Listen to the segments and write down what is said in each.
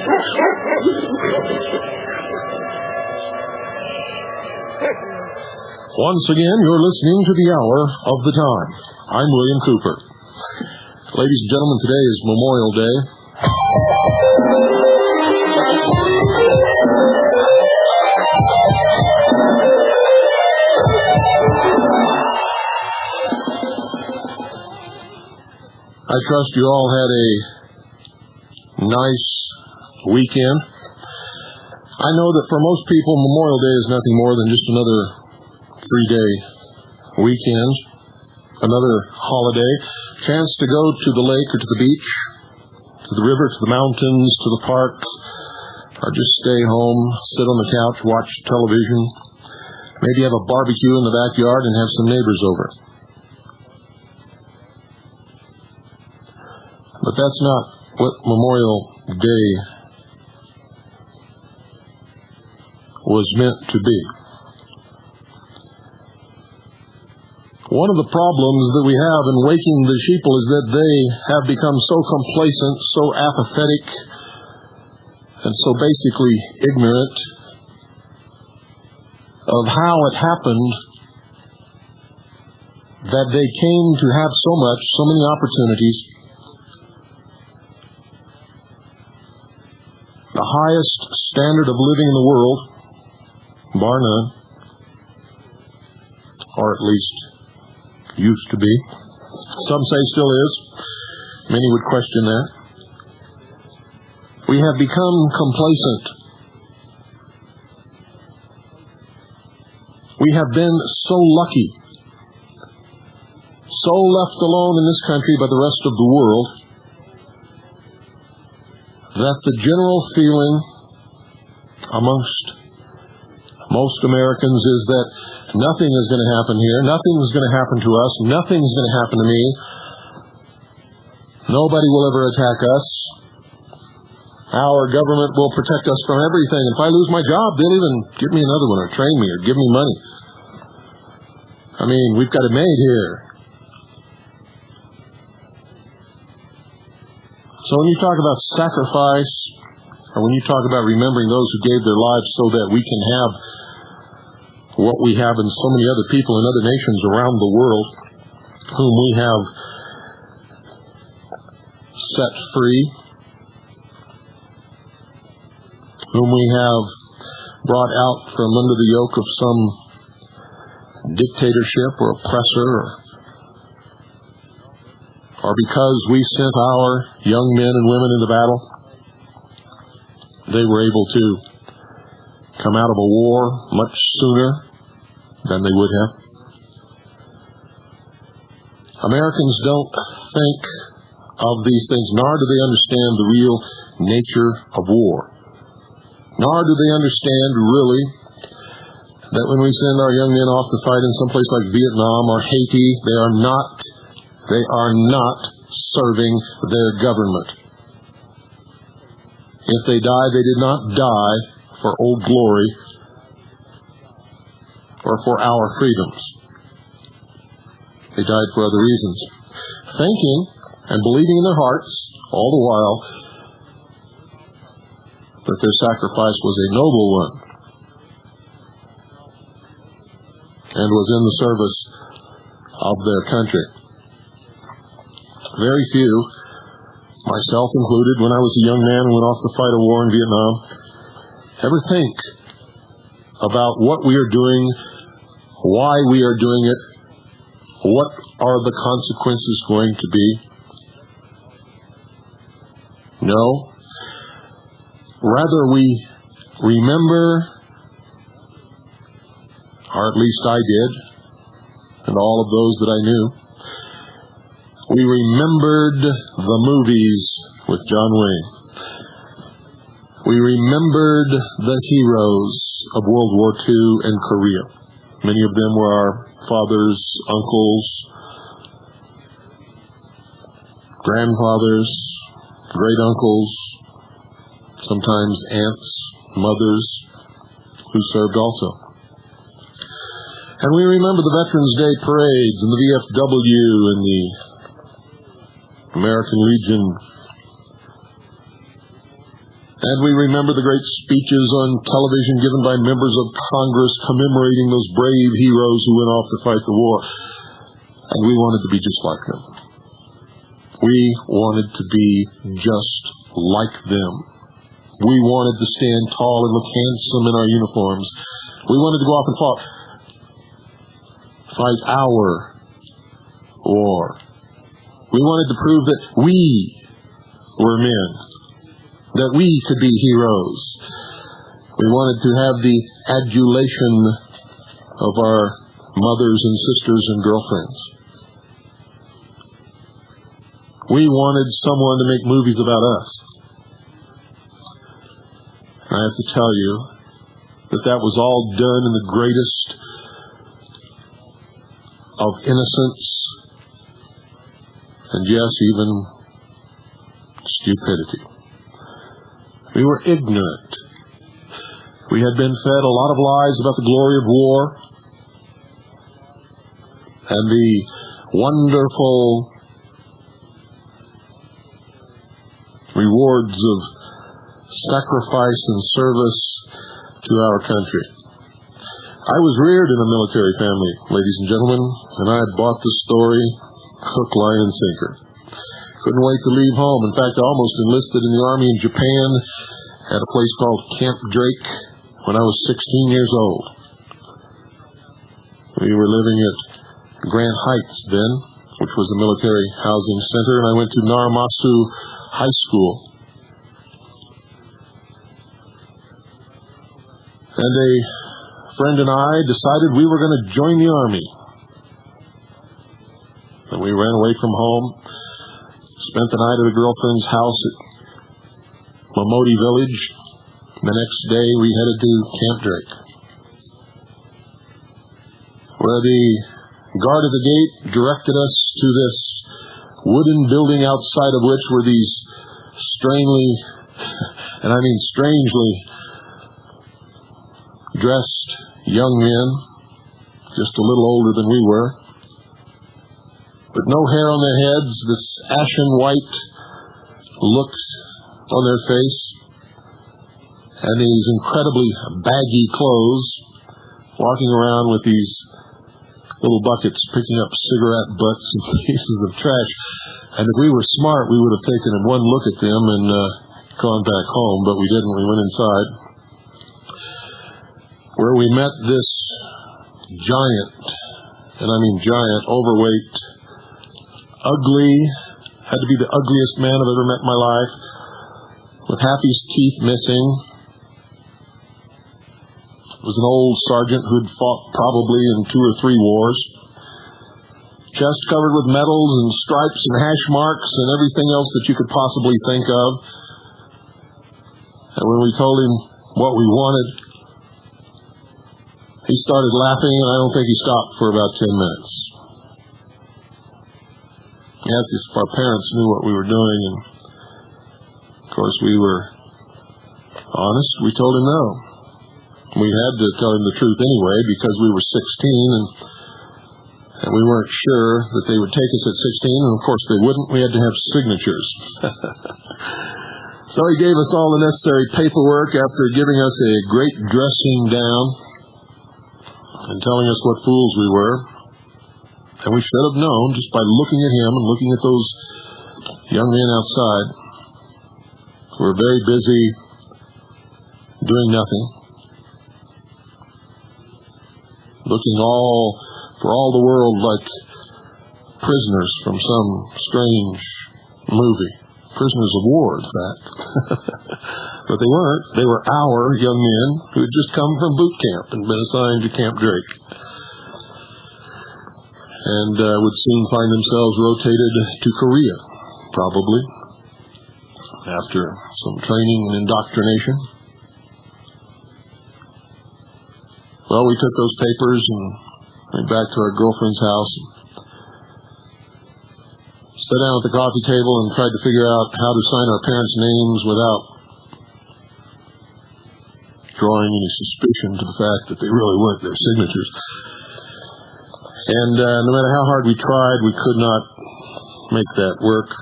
Once again, you're listening to the Hour of the Time. I'm William Cooper. Ladies and gentlemen, today is Memorial Day. I trust you all had a nice weekend. I know that for most people, Memorial Day is nothing more than just another 3-day weekend, another holiday, chance to go to the lake or to the beach, to the river, to the mountains, to the park, or just stay home, sit on the couch, watch television, maybe have a barbecue in the backyard and have some neighbors over. But that's not what Memorial Day was meant to be. One of the problems that we have in waking the sheeple is that they have become so complacent, so apathetic, and so basically ignorant of how it happened that they came to have so many opportunities. The highest standard of living in the world, bar none, or at least used to be. Some say still is. Many would question that. We have become complacent. We have been so lucky, so left alone in this country by the rest of the world, that the general feeling amongst most Americans is that nothing is going to happen here, nothing is going to happen to us, nothing is going to happen to me, nobody will ever attack us, our government will protect us from everything. If I lose my job, they'll even give me another one or train me or give me money. I mean, we've got it made here. So when you talk about sacrifice, or when you talk about remembering those who gave their lives so that we can have what we have in so many other people in other nations around the world, whom we have set free, whom we have brought out from under the yoke of some dictatorship or oppressor, or because we sent our young men and women into battle, they were able to come out of a war much sooner than they would have. Americans don't think of these things, nor do they understand the real nature of war. Nor do they understand, really, that when we send our young men off to fight in some place like Vietnam or Haiti, they are not serving their government. If they die, they did not die for Old Glory or for our freedoms. They died for other reasons, thinking and believing in their hearts all the while that their sacrifice was a noble one and was in the service of their country. Very few, myself included, when I was a young man and went off to fight a war in Vietnam, ever think about what we are doing, why we are doing it, what are the consequences going to be? No. Rather, we remember, or at least I did, and all of those that I knew, we remembered the movies with John Wayne. We remembered the heroes of World War II and Korea. Many of them were our fathers, uncles, grandfathers, great-uncles, sometimes aunts, mothers, who served also. And we remember the Veterans Day parades and the VFW and the American Legion And we remember the great speeches on television given by members of Congress commemorating those brave heroes who went off to fight the war. And we wanted to be just like them. We wanted to be just like them. We wanted to stand tall and look handsome in our uniforms. We wanted to go off and fight our war. We wanted to prove that we were men, that we could be heroes. We wanted to have the adulation of our mothers and sisters and girlfriends. We wanted someone to make movies about us. I have to tell you that was all done in the greatest of innocence and, yes, even stupidity. We were ignorant. We had been fed a lot of lies about the glory of war and the wonderful rewards of sacrifice and service to our country. I was reared in a military family, ladies and gentlemen, and I had bought the story hook, line, and sinker. Couldn't wait to leave home. In fact, I almost enlisted in the Army in Japan at a place called Camp Drake when I was 16 years old. We were living at Grant Heights then, which was a military housing center, and I went to Naramasu High School. And a friend and I decided we were going to join the Army. And we ran away from home, spent the night at a girlfriend's house at Momoti Village. The next day we headed to Camp Drake, where the guard at the gate directed us to this wooden building outside of which were these strangely, and I mean strangely, dressed young men, just a little older than we were, with no hair on their heads, this ashen white look on their face, and these incredibly baggy clothes, walking around with these little buckets, picking up cigarette butts and pieces of trash. And if we were smart, we would have taken one look at them and gone back home, but we didn't. We went inside, where we met this giant, and I mean giant, overweight, ugly, had to be the ugliest man I've ever met in my life, with half his teeth missing. It was an old sergeant who'd fought probably in 2 or 3 wars. Chest covered with medals and stripes and hash marks and everything else that you could possibly think of. And when we told him what we wanted, he started laughing, and I don't think he stopped for about 10 minutes. He asked us if our parents knew what we were doing, and of course we were honest. We told him no. We had to tell him the truth anyway, because we were 16, and we weren't sure that they would take us at 16, and of course they wouldn't. We had to have signatures. So he gave us all the necessary paperwork after giving us a great dressing down and telling us what fools we were. And we should have known just by looking at him and looking at those young men outside who were very busy doing nothing, looking for all the world like prisoners from some strange movie. Prisoners of war, in fact. But they weren't. They were our young men who had just come from boot camp and been assigned to Camp Drake, and would soon find themselves rotated to Korea, probably, after some training and indoctrination. Well, we took those papers and went back to our girlfriend's house and sat down at the coffee table and tried to figure out how to sign our parents' names without drawing any suspicion to the fact that they really weren't their signatures. And no matter how hard we tried, we could not make that work.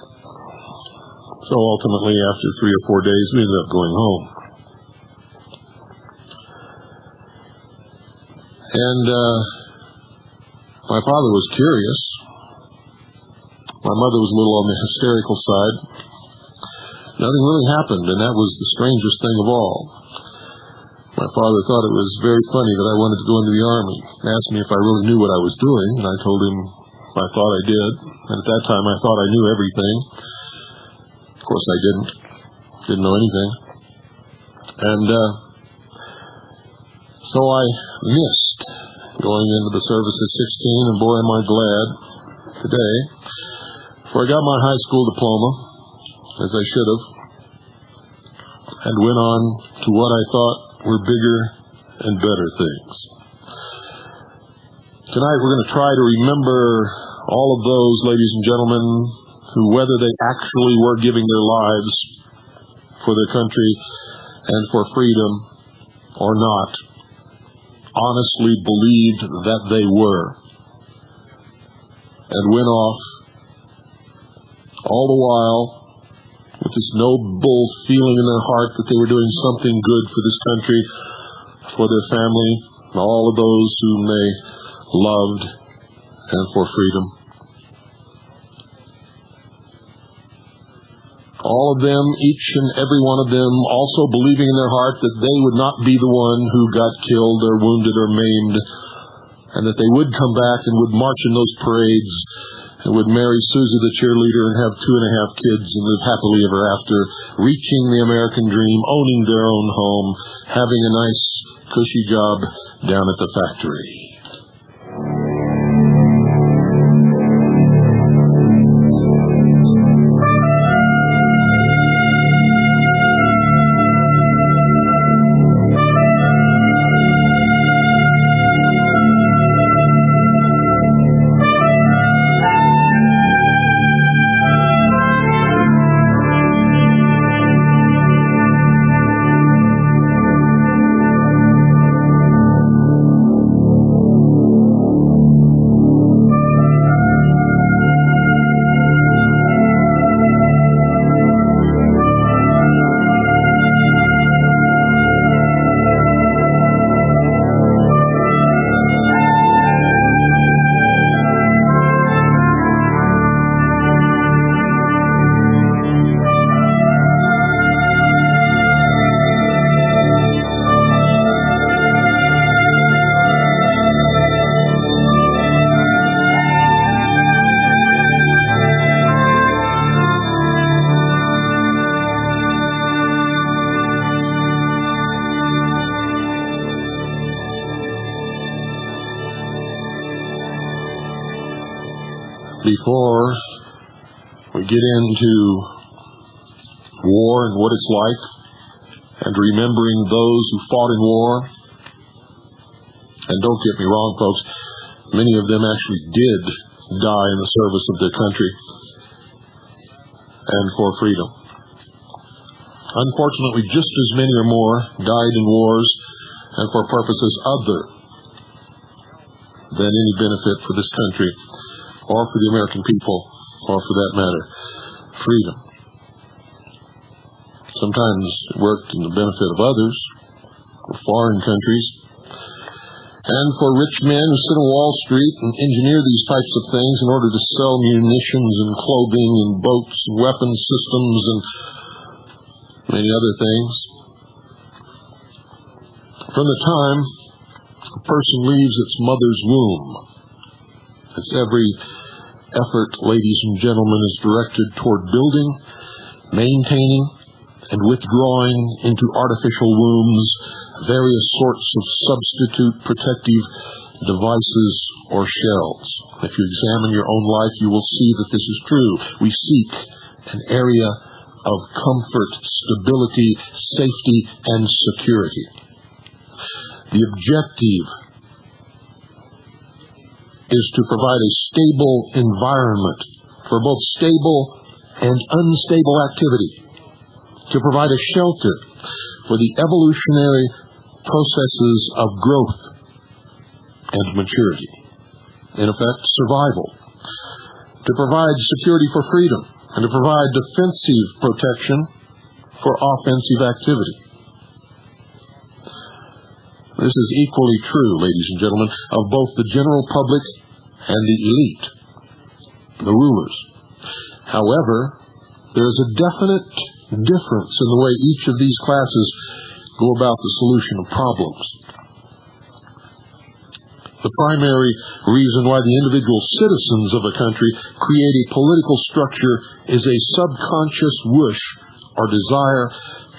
So ultimately, after 3 or 4 days, we ended up going home. And my father was curious. My mother was a little on the hysterical side. Nothing really happened, and that was the strangest thing of all. My father thought it was very funny that I wanted to go into the Army. He asked me if I really knew what I was doing, and I told him I thought I did. And at that time, I thought I knew everything. Of course, I didn't. Didn't know anything. And so I missed going into the service at 16, and boy, am I glad today. For I got my high school diploma, as I should have, and went on to what I thought were bigger and better things. Tonight we're going to try to remember all of those, ladies and gentlemen, who, whether they actually were giving their lives for their country and for freedom or not, honestly believed that they were, and went off all the while with this noble feeling in their heart that they were doing something good for this country, for their family, and all of those whom they loved, and for freedom. All of them, each and every one of them, also believing in their heart that they would not be the one who got killed or wounded or maimed, and that they would come back and would march in those parades and would marry Susie the cheerleader and have 2.5 kids and live happily ever after, reaching the American dream, owning their own home, having a nice, cushy job down at the factory. Before we get into war and what it's like, and remembering those who fought in war, and don't get me wrong, folks, many of them actually did die in the service of their country and for freedom. Unfortunately, just as many or more died in wars and for purposes other than any benefit for this country, or for the American people, or for that matter, freedom. Sometimes it worked in the benefit of others, for foreign countries, and for rich men who sit on Wall Street and engineer these types of things in order to sell munitions and clothing and boats and weapons systems and many other things. From the time a person leaves its mother's womb, its every effort, ladies and gentlemen, is directed toward building, maintaining, and withdrawing into artificial wombs various sorts of substitute protective devices or shells. If you examine your own life, you will see that this is true. We seek an area of comfort, stability, safety, and security. The objective is to provide a stable environment for both stable and unstable activity, to provide a shelter for the evolutionary processes of growth and maturity, in effect, survival, to provide security for freedom, and to provide defensive protection for offensive activity. This is equally true, ladies and gentlemen, of both the general public and the elite, the rulers. However, there is a definite difference in the way each of these classes go about the solution of problems. The primary reason why the individual citizens of a country create a political structure is a subconscious wish or desire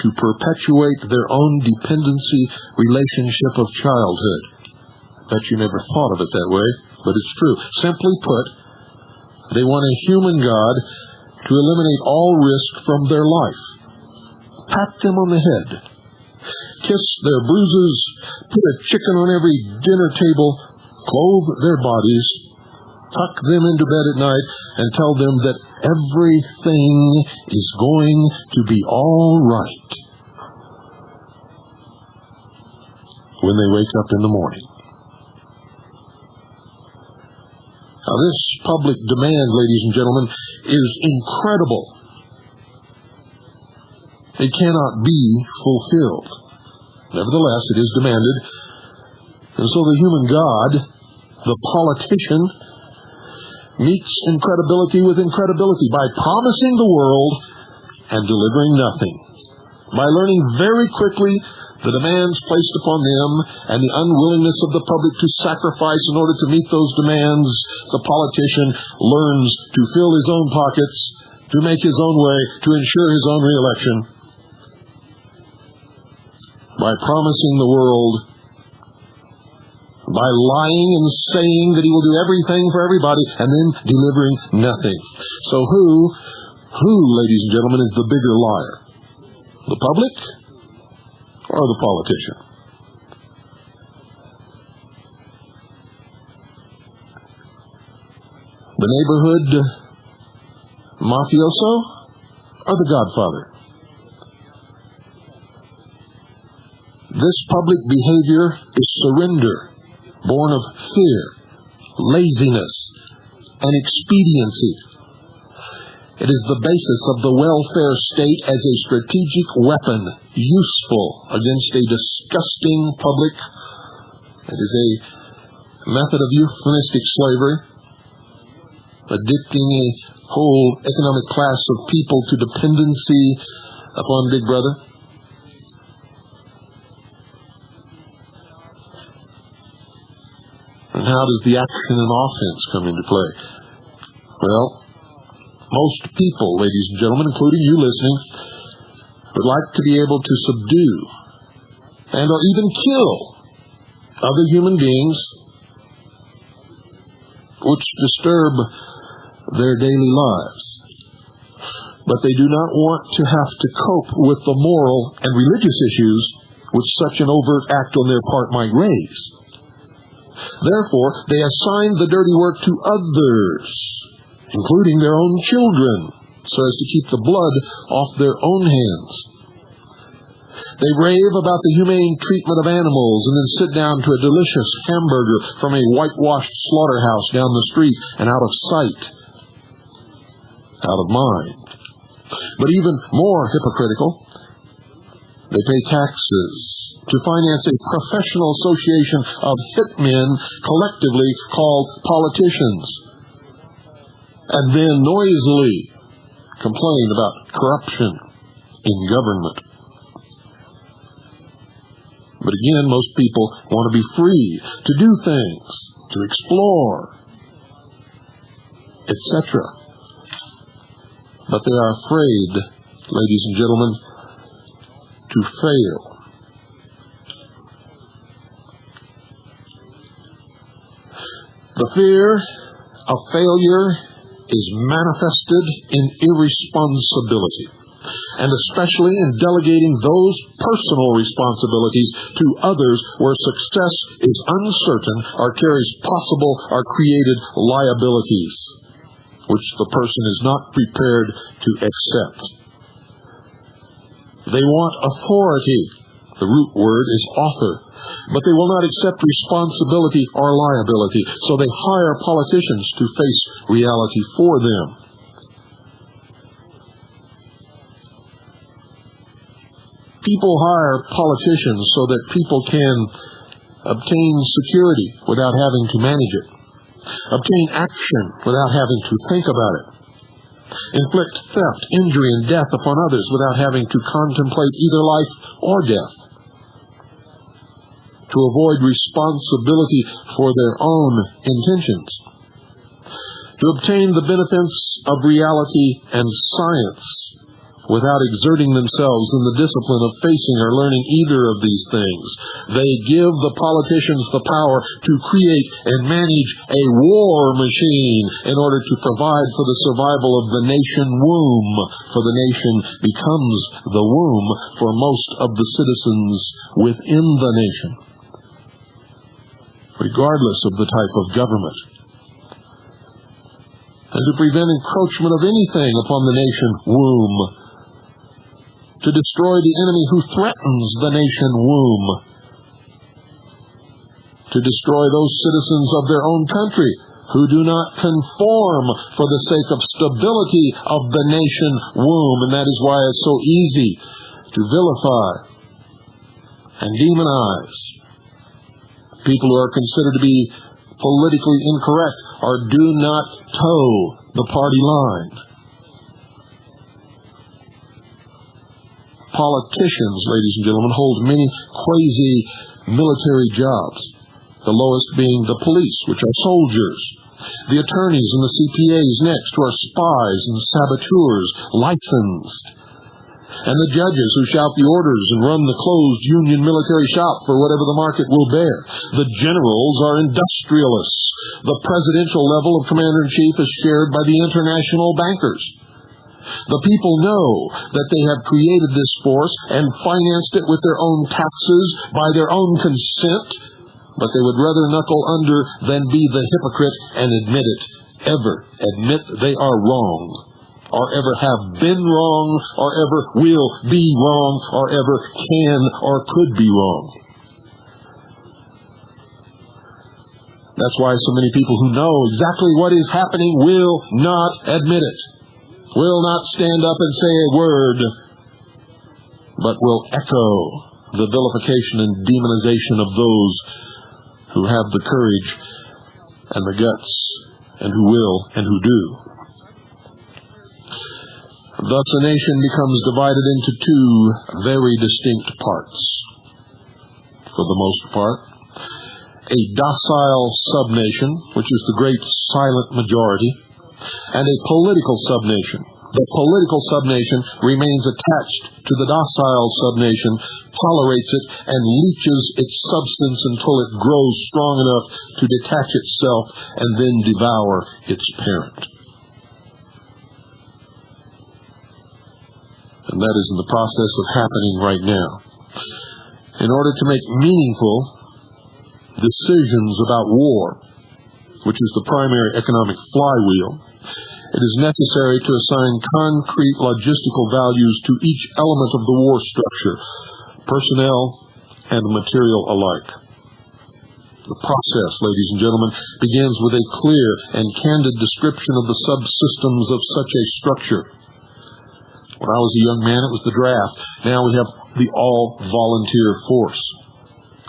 to perpetuate their own dependency relationship of childhood. I bet you never thought of it that way, but it's true. Simply put, they want a human God to eliminate all risk from their life. Pat them on the head, kiss their bruises, put a chicken on every dinner table, clothe their bodies, tuck them into bed at night, and tell them that everything is going to be all right when they wake up in the morning. Now, this public demand, ladies and gentlemen, is incredible. It cannot be fulfilled. Nevertheless, it is demanded. And so the human God, the politician, meets incredibility with incredibility by promising the world and delivering nothing. By learning very quickly the demands placed upon them and the unwillingness of the public to sacrifice in order to meet those demands, the politician learns to fill his own pockets, to make his own way, to ensure his own reelection. By promising the world, by lying and saying that he will do everything for everybody, and then delivering nothing. So who, ladies and gentlemen, is the bigger liar? The public or the politician? The neighborhood mafioso or the Godfather? This public behavior is surrender, born of fear, laziness, and expediency. It is the basis of the welfare state as a strategic weapon, useful against a disgusting public. It is a method of euphemistic slavery, addicting a whole economic class of people to dependency upon Big Brother. And how does the action and offense come into play? Well, most people, ladies and gentlemen, including you listening, would like to be able to subdue and or even kill other human beings which disturb their daily lives. But they do not want to have to cope with the moral and religious issues which such an overt act on their part might raise. Therefore, they assign the dirty work to others, including their own children, so as to keep the blood off their own hands. They rave about the humane treatment of animals and then sit down to a delicious hamburger from a whitewashed slaughterhouse down the street and out of sight, out of mind. But even more hypocritical, they pay taxes to finance a professional association of hitmen collectively called politicians, and then noisily complain about corruption in government. But again, most people want to be free to do things, to explore, etc. But they are afraid, ladies and gentlemen, to fail. The fear of failure is manifested in irresponsibility, and especially in delegating those personal responsibilities to others where success is uncertain or carries possible or created liabilities, which the person is not prepared to accept. They want authority. The root word is author. But they will not accept responsibility or liability, so they hire politicians to face reality for them. People hire politicians so that people can obtain security without having to manage it, obtain action without having to think about it, inflict theft, injury, and death upon others without having to contemplate either life or death, to avoid responsibility for their own intentions, to obtain the benefits of reality and science without exerting themselves in the discipline of facing or learning either of these things. They give the politicians the power to create and manage a war machine in order to provide for the survival of the nation womb, for the nation becomes the womb for most of the citizens within the nation, regardless of the type of government. And to prevent encroachment of anything upon the nation womb, to destroy the enemy who threatens the nation womb, to destroy those citizens of their own country who do not conform for the sake of stability of the nation womb. And that is why it's so easy to vilify and demonize people who are considered to be politically incorrect or do not toe the party line. Politicians, ladies and gentlemen, hold many quasi-military jobs, the lowest being the police, which are soldiers, the attorneys and the CPAs next, who are spies and saboteurs, licensed, and the judges who shout the orders and run the closed union military shop for whatever the market will bear. The generals are industrialists. The presidential level of commander-in-chief is shared by the international bankers. The people know that they have created this force and financed it with their own taxes by their own consent, but they would rather knuckle under than be the hypocrite and admit it, ever admit they are wrong, or ever have been wrong, or ever will be wrong, or ever can or could be wrong. That's why so many people who know exactly what is happening will not admit it, will not stand up and say a word, but will echo the vilification and demonization of those who have the courage and the guts and who will and who do. Thus a nation becomes divided into two very distinct parts. For the most part, a docile subnation, which is the great silent majority, and a political subnation. The political subnation remains attached to the docile subnation, tolerates it, and leaches its substance until it grows strong enough to detach itself and then devour its parent. And that is in the process of happening right now. In order to make meaningful decisions about war, which is the primary economic flywheel, it is necessary to assign concrete logistical values to each element of the war structure, personnel and material alike. The process, ladies and gentlemen, begins with a clear and candid description of the subsystems of such a structure. When I was a young man, it was the draft. Now we have the all-volunteer force,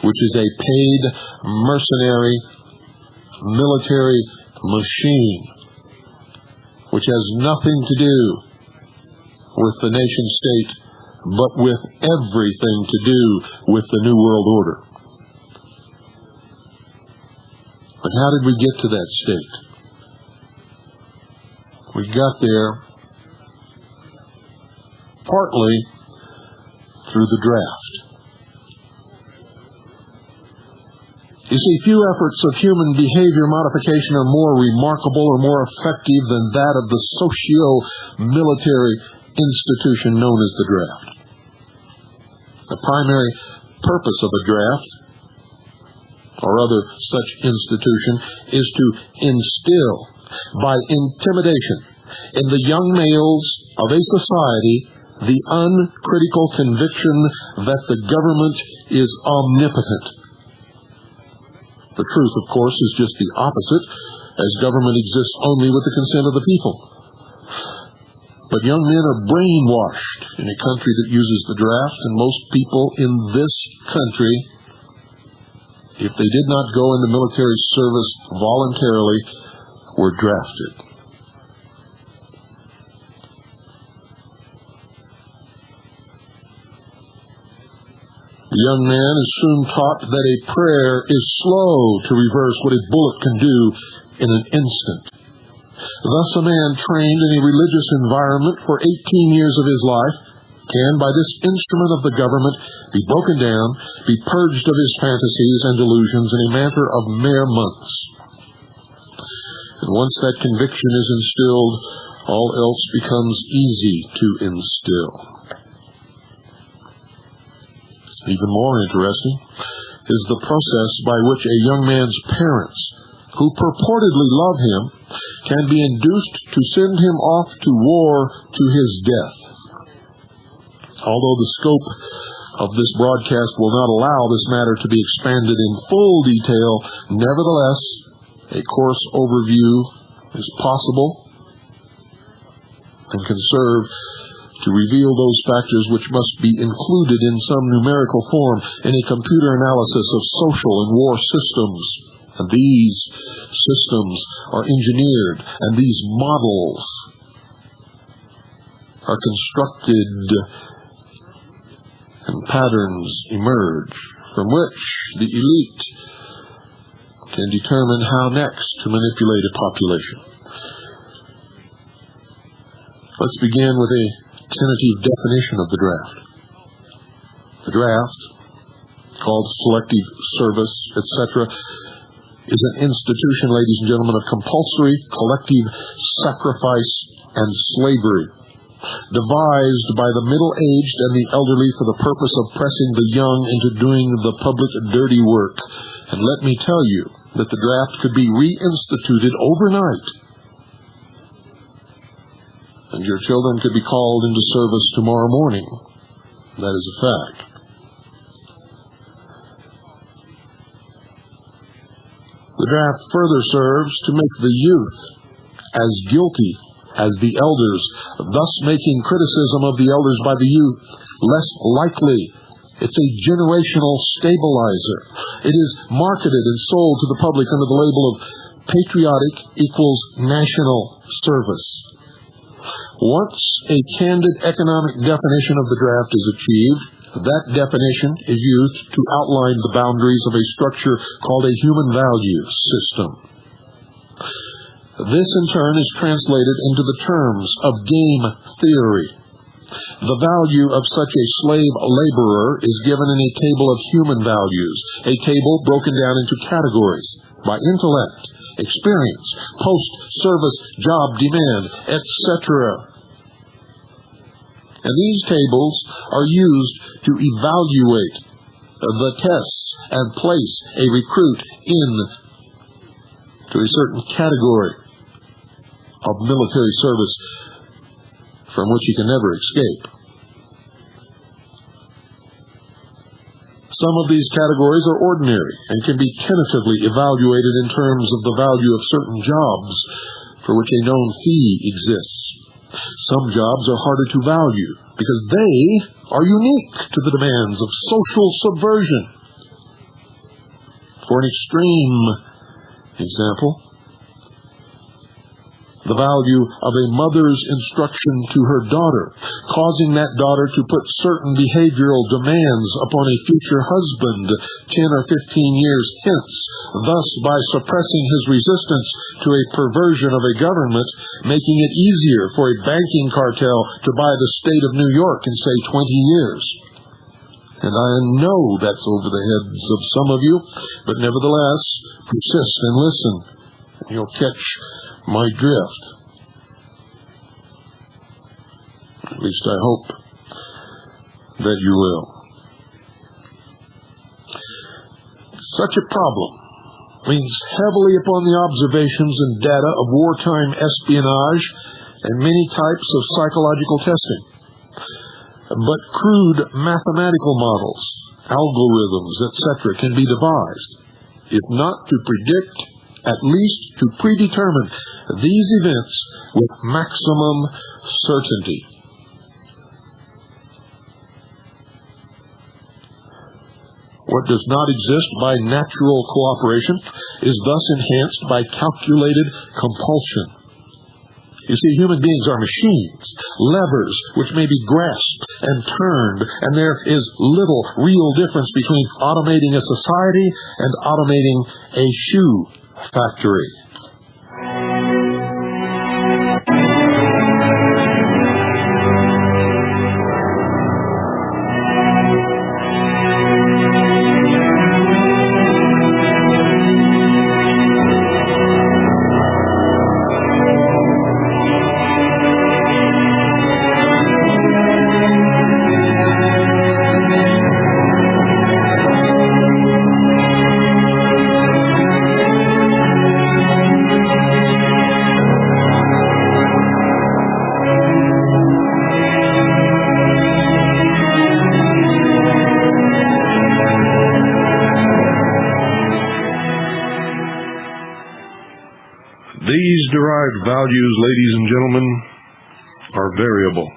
which is a paid mercenary military machine, which has nothing to do with the nation state, but with everything to do with the New World Order. But how did we get to that state? We got there partly through the draft. You see, few efforts of human behavior modification are more remarkable or more effective than that of the socio-military institution known as the draft. The primary purpose of a draft, or other such institution, is to instill by intimidation in the young males of a society the uncritical conviction that the government is omnipotent. The truth, of course, is just the opposite, as government exists only with the consent of the people. But young men are brainwashed in a country that uses the draft, and most people in this country, if they did not go into military service voluntarily, were drafted. The young man is soon taught that a prayer is slow to reverse what a bullet can do in an instant. Thus, a man trained in a religious environment for 18 years of his life can, by this instrument of the government, be broken down, be purged of his fantasies and delusions in a matter of mere months. And once that conviction is instilled, all else becomes easy to instill. Even more interesting is the process by which a young man's parents, who purportedly love him, can be induced to send him off to war to his death. Although the scope of this broadcast will not allow this matter to be expanded in full detail, nevertheless, a course overview is possible and can serve to reveal those factors which must be included in some numerical form in a computer analysis of social and war systems. And these systems are engineered, and these models are constructed, and patterns emerge from which the elite can determine how next to manipulate a population. Let's begin with a tentative definition of the draft. The draft, called selective service, etc., is an institution, ladies and gentlemen, of compulsory collective sacrifice and slavery, devised by the middle-aged and the elderly for the purpose of pressing the young into doing the public dirty work. And let me tell you that the draft could be reinstituted overnight, and your children could be called into service tomorrow morning. That is a fact. The draft further serves to make the youth as guilty as the elders, thus making criticism of the elders by the youth less likely. It's a generational stabilizer. It is marketed and sold to the public under the label of patriotic equals national service. Once a candid economic definition of the draft is achieved, that definition is used to outline the boundaries of a structure called a human value system. This, in turn, is translated into the terms of game theory. The value of such a slave laborer is given in a table of human values, a table broken down into categories by intellect, experience, post-service job demand, etc. And these tables are used to evaluate the tests and place a recruit to a certain category of military service from which he can never escape. Some of these categories are ordinary and can be tentatively evaluated in terms of the value of certain jobs for which a known fee exists. Some jobs are harder to value because they are unique to the demands of social subversion. For an extreme example, the value of a mother's instruction to her daughter, causing that daughter to put certain behavioral demands upon a future husband 10 or 15 years hence, thus by suppressing his resistance to a perversion of a government, making it easier for a banking cartel to buy the state of New York in, say, 20 years. And I know that's over the heads of some of you, but nevertheless, persist and listen, and you'll catch my drift. At least I hope that you will. Such a problem leans heavily upon the observations and data of wartime espionage and many types of psychological testing. But crude mathematical models, algorithms, etc. can be devised, if not to predict, at least to predetermine these events with maximum certainty. What does not exist by natural cooperation is thus enhanced by calculated compulsion. You see, human beings are machines, levers which may be grasped and turned, and there is little real difference between automating a society and automating a shoe factory. These derived values, ladies and gentlemen, are variable.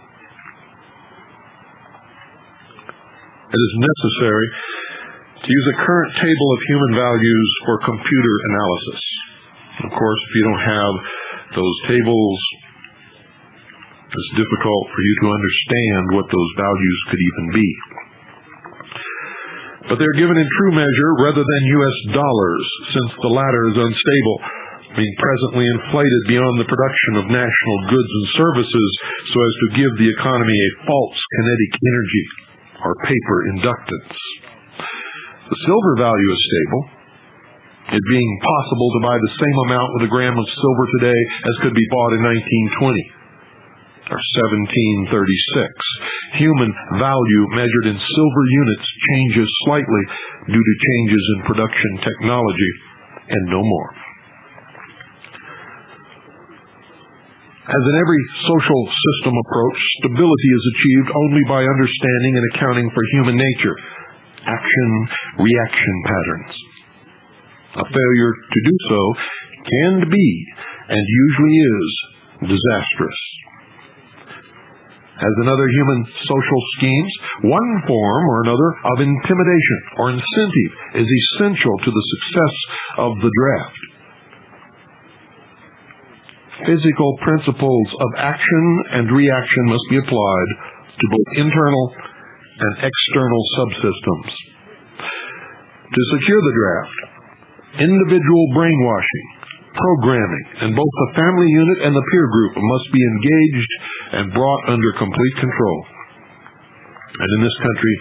It is necessary to use a current table of human values for computer analysis. Of course, if you don't have those tables, it's difficult for you to understand what those values could even be. But they're given in true measure rather than U.S. dollars, since the latter is unstable, being presently inflated beyond the production of national goods and services so as to give the economy a false kinetic energy or paper inductance. The silver value is stable, it being possible to buy the same amount with a gram of silver today as could be bought in 1920 or 1736. Human value measured in silver units changes slightly due to changes in production technology and no more. As in every social system approach, stability is achieved only by understanding and accounting for human nature, action-reaction patterns. A failure to do so can be, and usually is, disastrous. As in other human social schemes, one form or another of intimidation or incentive is essential to the success of the draft. Physical principles of action and reaction must be applied to both internal and external subsystems. To secure the draft, individual brainwashing, programming, and both the family unit and the peer group must be engaged and brought under complete control. And in this country,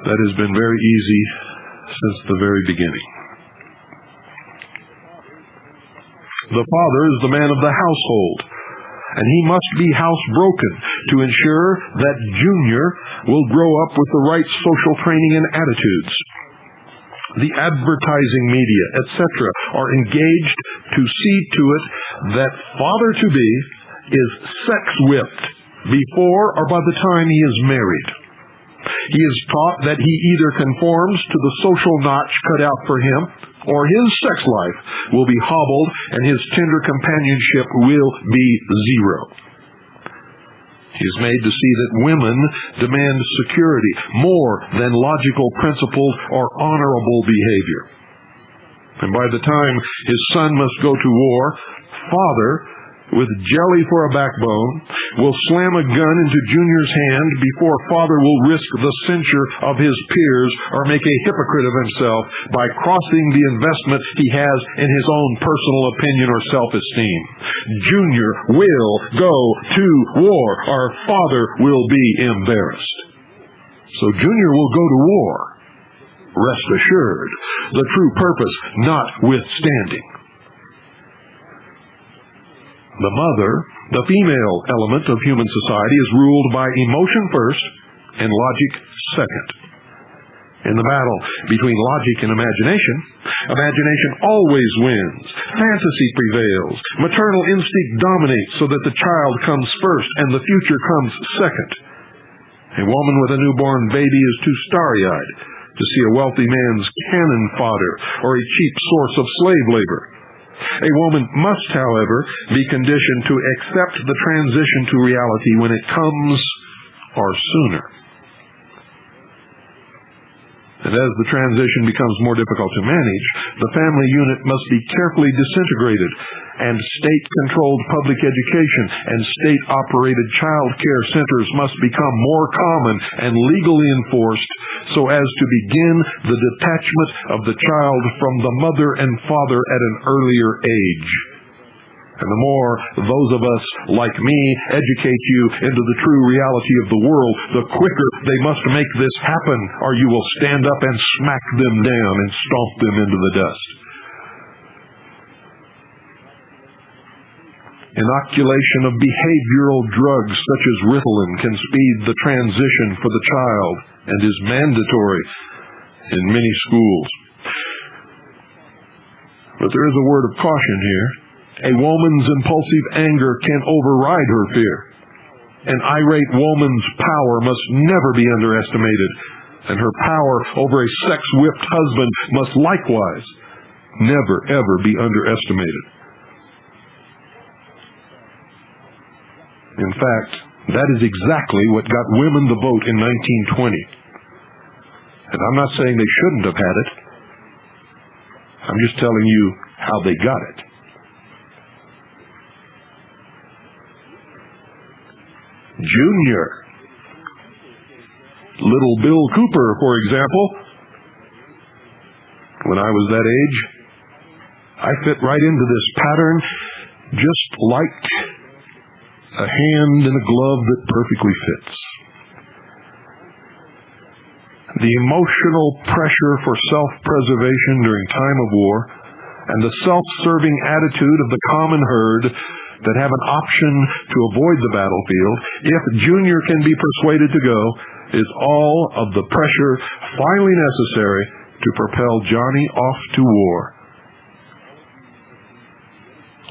that has been very easy since the very beginning. The father is the man of the household, and he must be housebroken to ensure that Junior will grow up with the right social training and attitudes. The advertising media, etc., are engaged to see to it that father-to-be is sex-whipped before or by the time he is married. He is taught that he either conforms to the social notch cut out for him, or his sex life will be hobbled and his tender companionship will be zero. He is made to see that women demand security more than logical principles or honorable behavior. And by the time his son must go to war, father, with jelly for a backbone, will slam a gun into Junior's hand before father will risk the censure of his peers or make a hypocrite of himself by crossing the investment he has in his own personal opinion or self-esteem. Junior will go to war or father will be embarrassed. So Junior will go to war, rest assured, the true purpose notwithstanding. The mother, the female element of human society, is ruled by emotion first and logic second. In the battle between logic and imagination, imagination always wins. Fantasy prevails. Maternal instinct dominates so that the child comes first and the future comes second. A woman with a newborn baby is too starry-eyed to see a wealthy man's cannon fodder or a cheap source of slave labor. A woman must, however, be conditioned to accept the transition to reality when it comes, or sooner. And as the transition becomes more difficult to manage, the family unit must be carefully disintegrated, and state-controlled public education and state-operated child care centers must become more common and legally enforced so as to begin the detachment of the child from the mother and father at an earlier age. And the more those of us like me educate you into the true reality of the world, the quicker they must make this happen, or you will stand up and smack them down and stomp them into the dust. Inoculation of behavioral drugs such as Ritalin can speed the transition for the child and is mandatory in many schools. But there is a word of caution here. A woman's impulsive anger can override her fear. An irate woman's power must never be underestimated, and her power over a sex-whipped husband must likewise never, ever be underestimated. In fact, that is exactly what got women the vote in 1920. And I'm not saying they shouldn't have had it. I'm just telling you how they got it. Junior. Little Bill Cooper, for example. When I was that age, I fit right into this pattern just like a hand in a glove that perfectly fits. The emotional pressure for self-preservation during time of war and the self-serving attitude of the common herd that have an option to avoid the battlefield, if Junior can be persuaded to go, is all of the pressure finally necessary to propel Johnny off to war.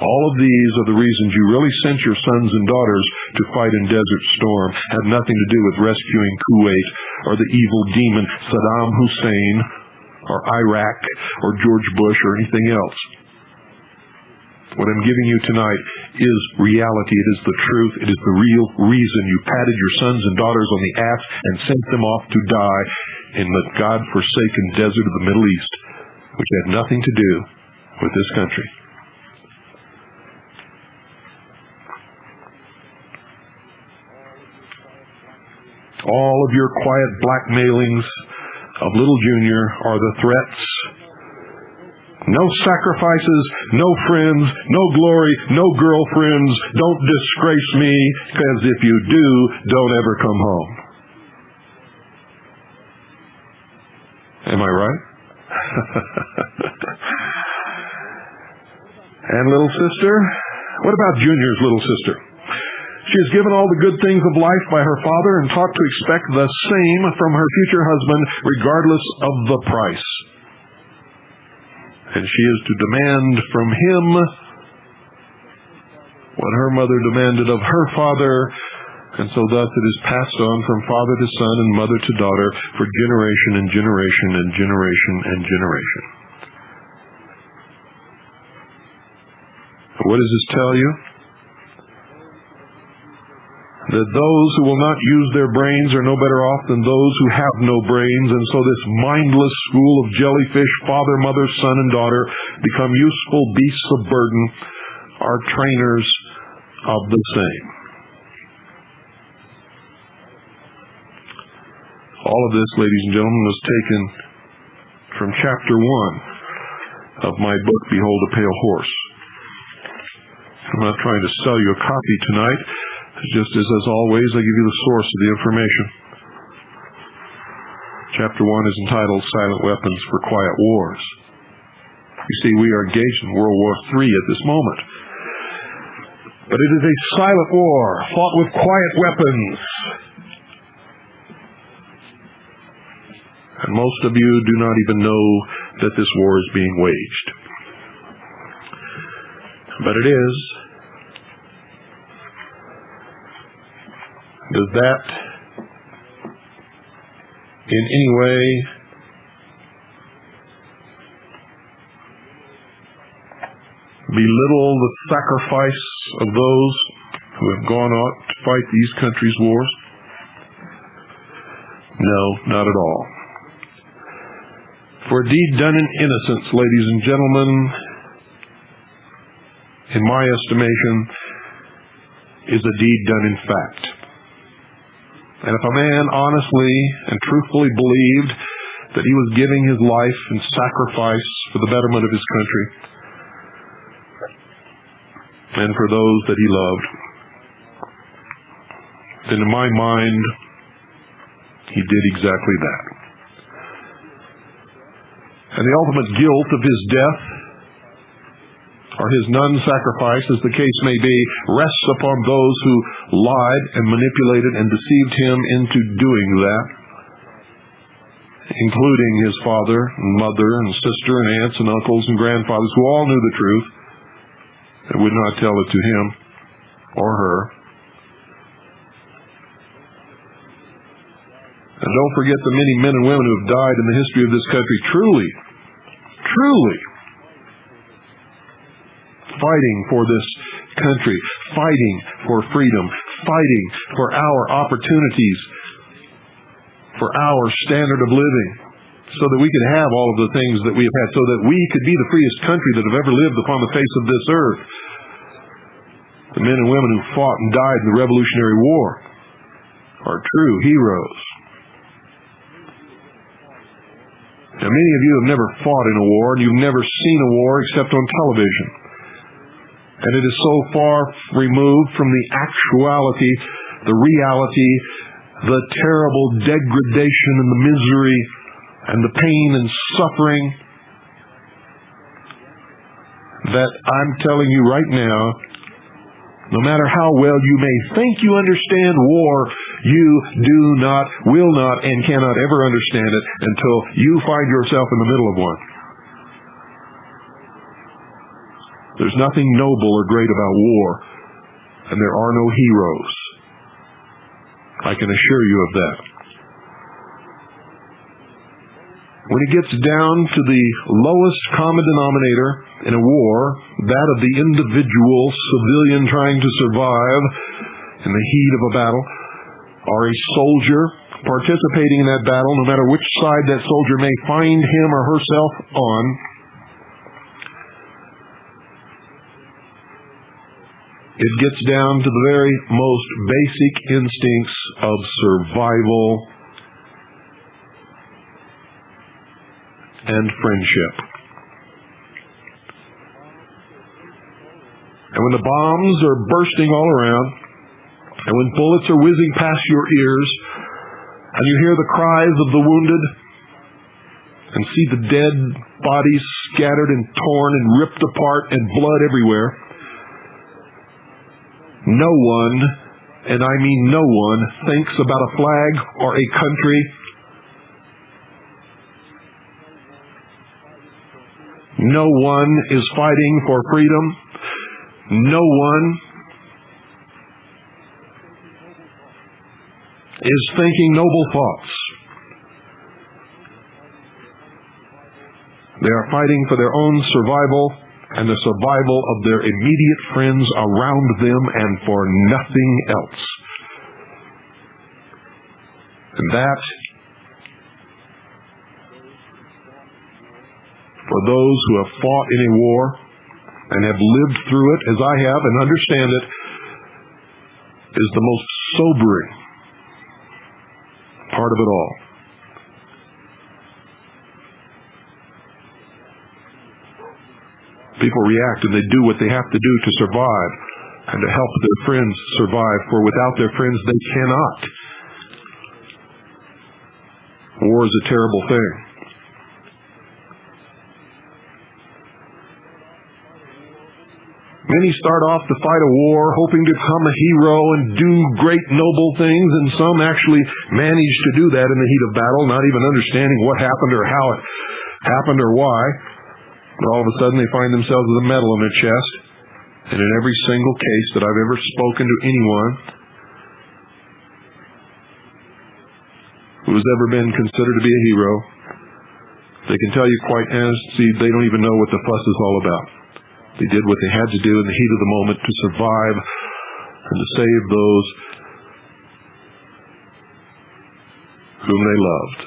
All of these are the reasons you really sent your sons and daughters to fight in Desert Storm, have nothing to do with rescuing Kuwait or the evil demon Saddam Hussein or Iraq or George Bush or anything else. What I'm giving you tonight is reality. It is the truth. It is the real reason you patted your sons and daughters on the ass and sent them off to die in the God-forsaken desert of the Middle East, which had nothing to do with this country. All of your quiet blackmailings of little Junior are the threats. No sacrifices, no friends, no glory, no girlfriends. Don't disgrace me, because if you do, don't ever come home. Am I right? And little sister? What about Junior's little sister? She is given all the good things of life by her father and taught to expect the same from her future husband, regardless of the price. And she is to demand from him what her mother demanded of her father, and so thus it is passed on from father to son and mother to daughter for generation and generation and generation and generation. What does this tell you? That those who will not use their brains are no better off than those who have no brains, and so this mindless school of jellyfish, father, mother, son, and daughter, become useful beasts of burden, are trainers of the same. All of this, ladies and gentlemen, was taken from chapter 1 of my book, Behold a Pale Horse. I'm not trying to sell you a copy tonight. Just as always, I give you the source of the information. Chapter 1 is entitled Silent Weapons for Quiet Wars. You see, we are engaged in World War III at this moment. But it is a silent war, fought with quiet weapons. And most of you do not even know that this war is being waged. But it is. Does that in any way belittle the sacrifice of those who have gone out to fight these countries' wars? No, not at all. For a deed done in innocence, ladies and gentlemen, in my estimation, is a deed done in fact. And if a man honestly and truthfully believed that he was giving his life in sacrifice for the betterment of his country and for those that he loved, then in my mind, he did exactly that. And the ultimate guilt of his death, or his non-sacrifice, as the case may be, rests upon those who lied and manipulated and deceived him into doing that, including his father and mother and sister and aunts and uncles and grandfathers who all knew the truth and would not tell it to him or her. And don't forget the many men and women who have died in the history of this country truly fighting for this country, fighting for freedom, fighting for our opportunities, for our standard of living, so that we could have all of the things that we have had, so that we could be the freest country that have ever lived upon the face of this earth. The men and women who fought and died in the Revolutionary War are true heroes. Now, many of you have never fought in a war, and you've never seen a war except on television. And it is so far removed from the actuality, the reality, the terrible degradation and the misery and the pain and suffering that I'm telling you right now, no matter how well you may think you understand war, you do not, will not, and cannot ever understand it until you find yourself in the middle of one. There's nothing noble or great about war, and there are no heroes. I can assure you of that. When it gets down to the lowest common denominator in a war, that of the individual civilian trying to survive in the heat of a battle, or a soldier participating in that battle, no matter which side that soldier may find him or herself on, it gets down to the very most basic instincts of survival and friendship. And when the bombs are bursting all around, and when bullets are whizzing past your ears, and you hear the cries of the wounded, and see the dead bodies scattered and torn and ripped apart and blood everywhere, no one, and I mean no one, thinks about a flag or a country. No one is fighting for freedom. No one is thinking noble thoughts. They are fighting for their own survival and the survival of their immediate friends around them, and for nothing else. And that, for those who have fought in a war and have lived through it, as I have, and understand it, is the most sobering part of it all. People react and they do what they have to do to survive and to help their friends survive, for without their friends they cannot. War is a terrible thing. Many start off to fight a war hoping to become a hero and do great noble things, and some actually manage to do that in the heat of battle, not even understanding what happened or how it happened or why. But all of a sudden they find themselves with a medal on their chest. And in every single case that I've ever spoken to anyone who has ever been considered to be a hero, they can tell you quite honestly they don't even know what the fuss is all about. They did what they had to do in the heat of the moment to survive and to save those whom they loved.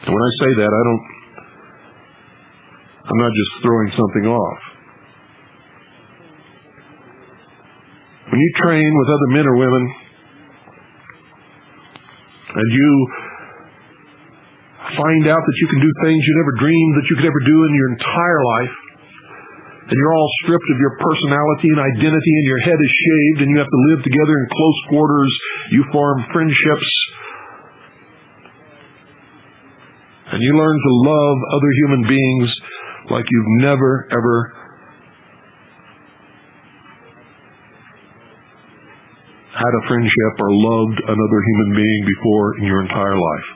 And when I say that, I'm not just throwing something off. When you train with other men or women, and you find out that you can do things you never dreamed that you could ever do in your entire life, and you're all stripped of your personality and identity, and your head is shaved, and you have to live together in close quarters, you form friendships, and you learn to love other human beings like you've never, ever had a friendship or loved another human being before in your entire life.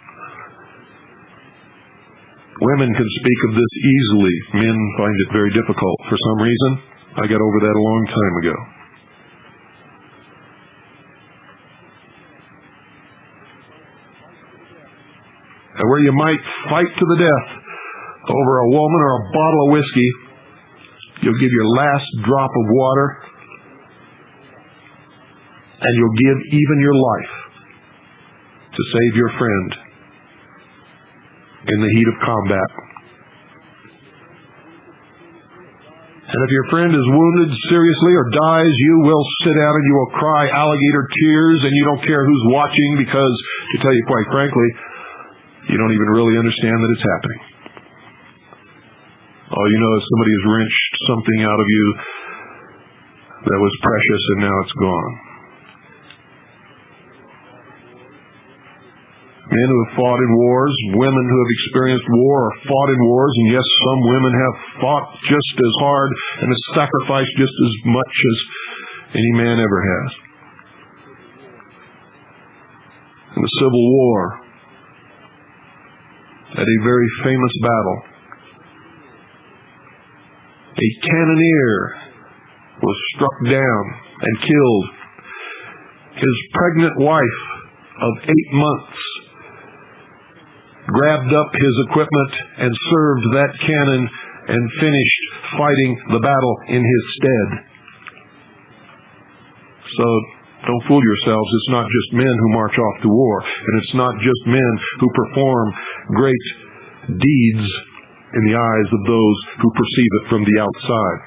Women can speak of this easily. Men find it very difficult. For some reason, I got over that a long time ago. And where you might fight to the death over a woman or a bottle of whiskey, you'll give your last drop of water, and you'll give even your life to save your friend in the heat of combat. And if your friend is wounded seriously or dies, you will sit down and you will cry alligator tears, and you don't care who's watching, because, to tell you quite frankly, you don't even really understand that it's happening. All you know is somebody has wrenched something out of you that was precious, and now it's gone. Men who have fought in wars, women who have experienced war or fought in wars, and yes, some women have fought just as hard and have sacrificed just as much as any man ever has. In the Civil War, at a very famous battle, a cannoneer was struck down and killed. His pregnant wife of 8 months grabbed up his equipment and served that cannon and finished fighting the battle in his stead. So don't fool yourselves. It's not just men who march off to war, and it's not just men who perform great deeds in the eyes of those who perceive it from the outside.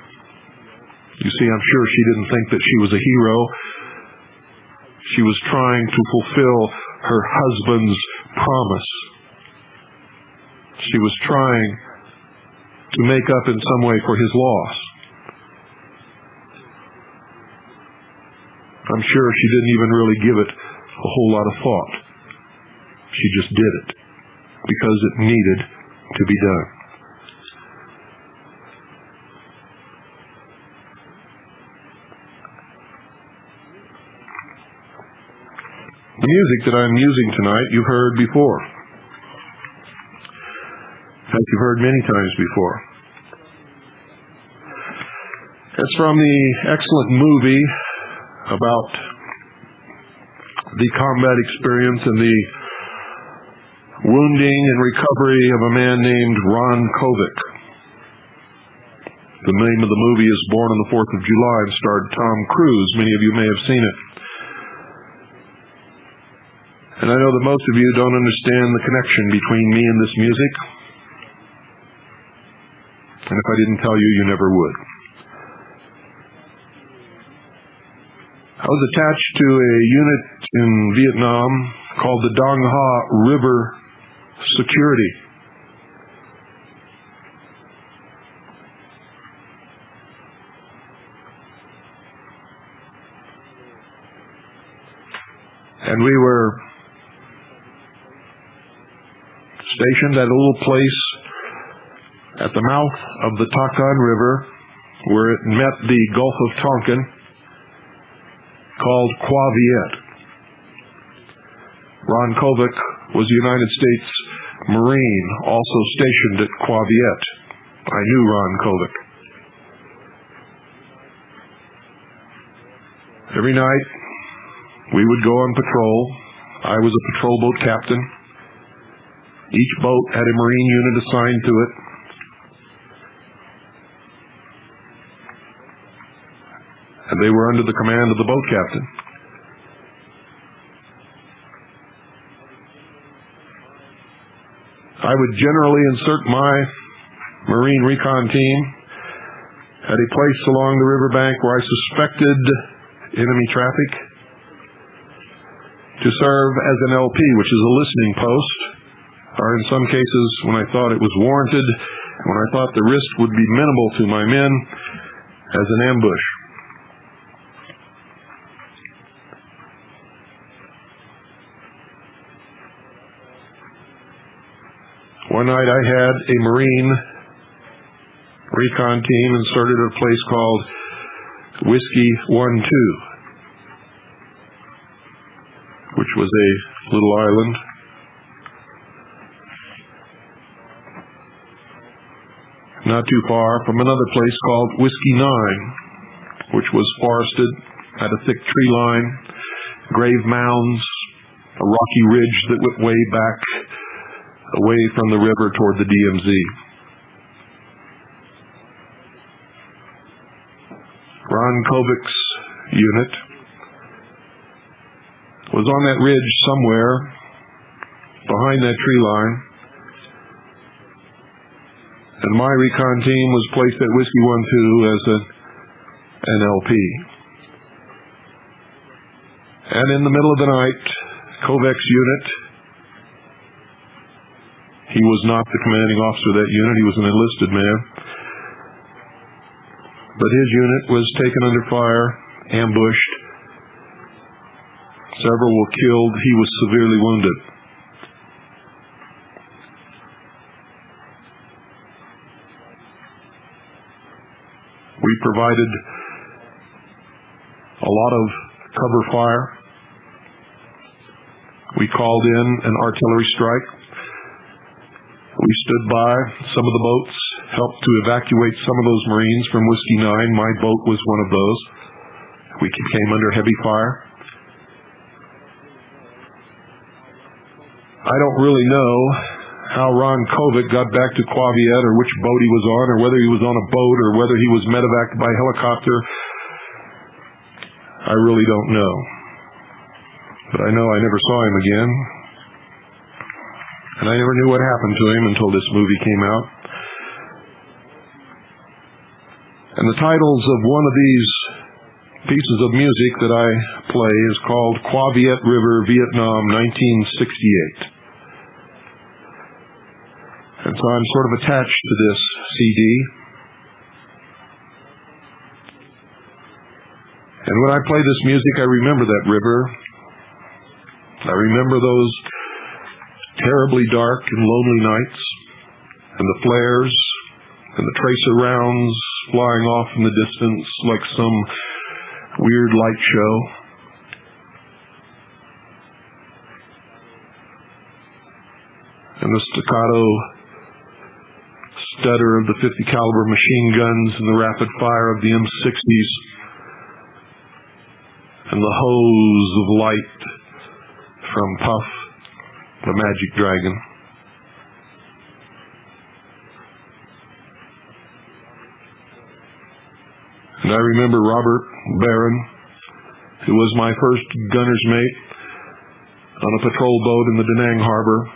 You see, I'm sure she didn't think that she was a hero. She was trying to fulfill her husband's promise. She was trying to make up in some way for his loss. I'm sure she didn't even really give it a whole lot of thought. She just did it because it needed to be done. The music that I'm using tonight, you've heard before. In fact, you've heard many times before. It's from the excellent movie about the combat experience and the wounding and recovery of a man named Ron Kovic. The name of the movie is Born on the 4th of July and starred Tom Cruise. Many of you may have seen it. And I know that most of you don't understand the connection between me and this music. And if I didn't tell you, you never would. I was attached to a unit in Vietnam called the Dong Ha River Security. And we were stationed at a little place at the mouth of the Takan River where it met the Gulf of Tonkin, called Qua Viet. Ron Kovic was a United States Marine, also stationed at Qua Viet. I knew Ron Kovic. Every night, we would go on patrol. I was a patrol boat captain. Each boat had a Marine unit assigned to it. and they were under the command of the boat captain. I would generally insert my Marine recon team at a place along the riverbank where I suspected enemy traffic to serve as an LP, which is a listening post, or in some cases when I thought it was warranted, when I thought the risk would be minimal to my men, as an ambush. One night I had a Marine recon team inserted at a place called Whiskey 1-2, which was a little island. Not too far from another place called Whiskey 9, which was forested, had a thick tree line, grave mounds, a rocky ridge that went way back away from the river toward the DMZ. Ron Kovic's unit was on that ridge somewhere behind that tree line, and my recon team was placed at Whiskey 1-2 as an LP. And in the middle of the night, Kovic's unit, he was not the commanding officer of that unit, he was an enlisted man, but his unit was taken under fire, ambushed. Several were killed. He was severely wounded. We provided a lot of cover fire. We called in an artillery strike. We stood by some of the boats, helped to evacuate some of those Marines from Whiskey 9. My boat was one of those. We came under heavy fire. I don't really know how Ron Kovic got back to Quaviet, or which boat he was on, or whether he was on a boat, or whether he was medevaced by helicopter. I really don't know. But I know I never saw him again. And I never knew what happened to him until this movie came out. And the titles of one of these pieces of music that I play is called Quaviet River, Vietnam, 1968. And so I'm sort of attached to this CD. And when I play this music, I remember that river. I remember those terribly dark and lonely nights, and the flares, and the tracer rounds flying off in the distance like some weird light show. And the staccato stutter of the 50 caliber machine guns and the rapid fire of the M60s, and the hose of light from Puff, the Magic Dragon. And I remember Robert Barron, who was my first gunner's mate on a patrol boat in the Da Nang Harbor,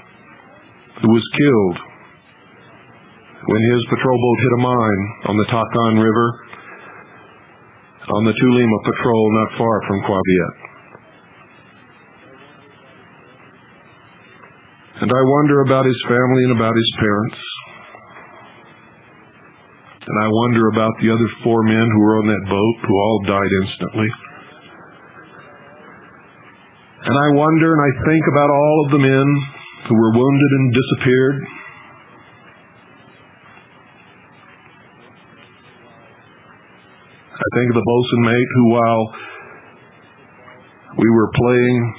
who was killed when his patrol boat hit a mine on the Takan River on the Tulima Patrol not far from Quaviet. And I wonder about his family and about his parents. And I wonder about the other 4 men who were on that boat, who all died instantly. And I wonder and I think about all of the men who were wounded and disappeared. I think of the bosun mate who, while we were playing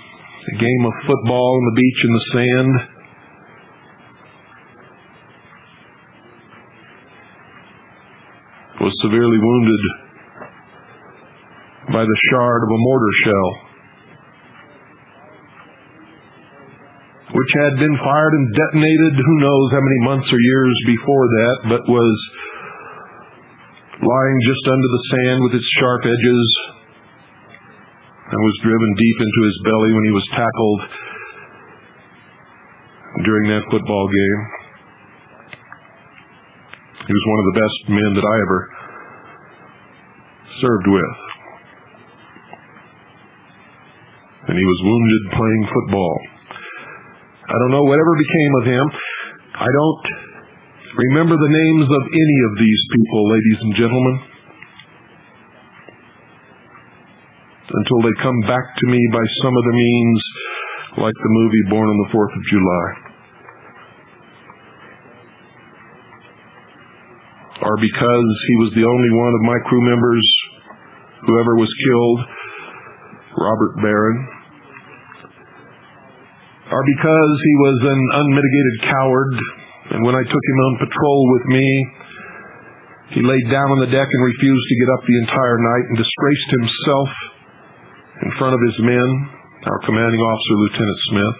a game of football on the beach in the sand, was severely wounded by the shard of a mortar shell, which had been fired and detonated who knows how many months or years before that, but was lying just under the sand with its sharp edges, and was driven deep into his belly when he was tackled during that football game. He was one of the best men that I ever served with. And he was wounded playing football. I don't know whatever became of him. I don't remember the names of any of these people, ladies and gentlemen, until they come back to me by some other means, like the movie Born on the 4th of July. Or because he was the only one of my crew members who ever was killed, Robert Barron. Or because he was an unmitigated coward, and when I took him on patrol with me, he laid down on the deck and refused to get up the entire night and disgraced himself in front of his men, our commanding officer, Lieutenant Smith.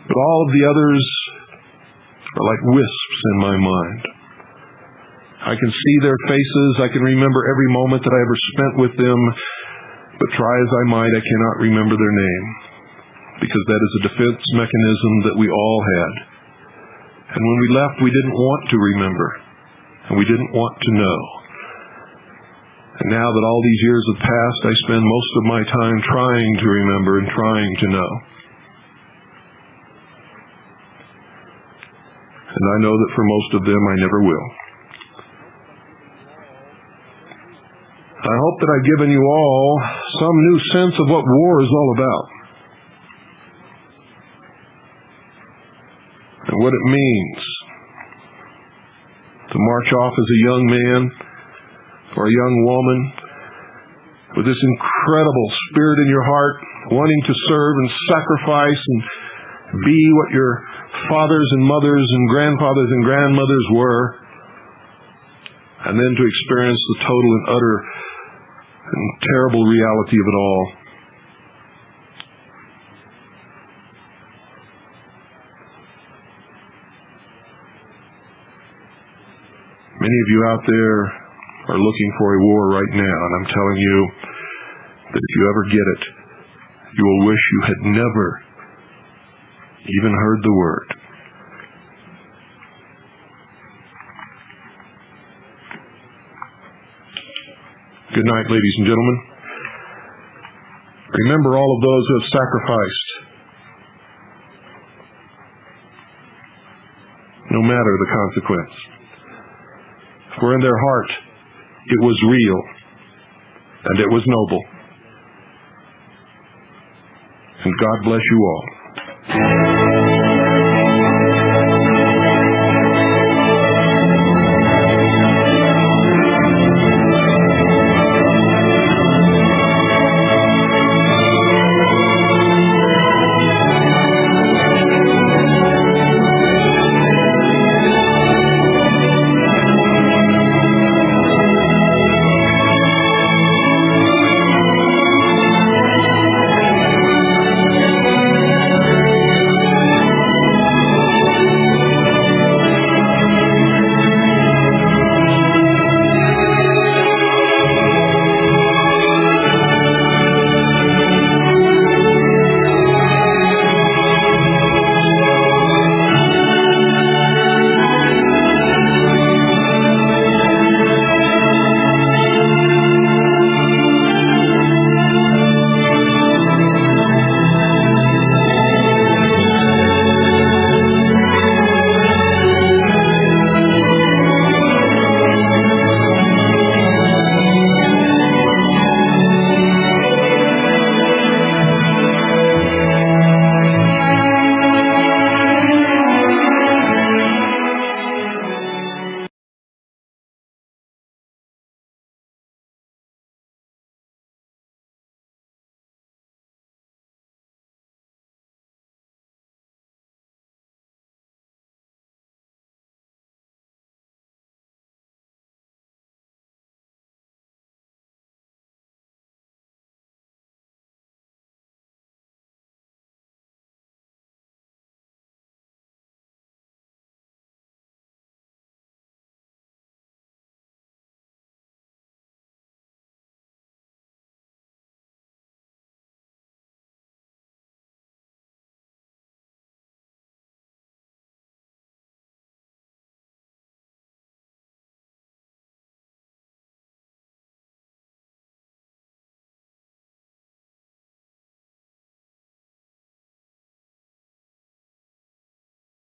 But all of the others are like wisps in my mind. I can see their faces. I can remember every moment that I ever spent with them. But try as I might, I cannot remember their name, because that is a defense mechanism that we all had. And when we left, we didn't want to remember, and we didn't want to know. And now that all these years have passed, I spend most of my time trying to remember and trying to know. And I know that for most of them, I never will. I hope that I've given you all some new sense of what war is all about, and what it means to march off as a young man or a young woman with this incredible spirit in your heart, wanting to serve and sacrifice and be what your fathers and mothers and grandfathers and grandmothers were, and then to experience the total and utter and terrible reality of it all. Many of you out there are looking for a war right now, and I'm telling you that if you ever get it, you will wish you had never even heard the word. Good night, ladies and gentlemen. Remember all of those who have sacrificed, no matter the consequence. For in their heart, it was real, and it was noble. And God bless you all.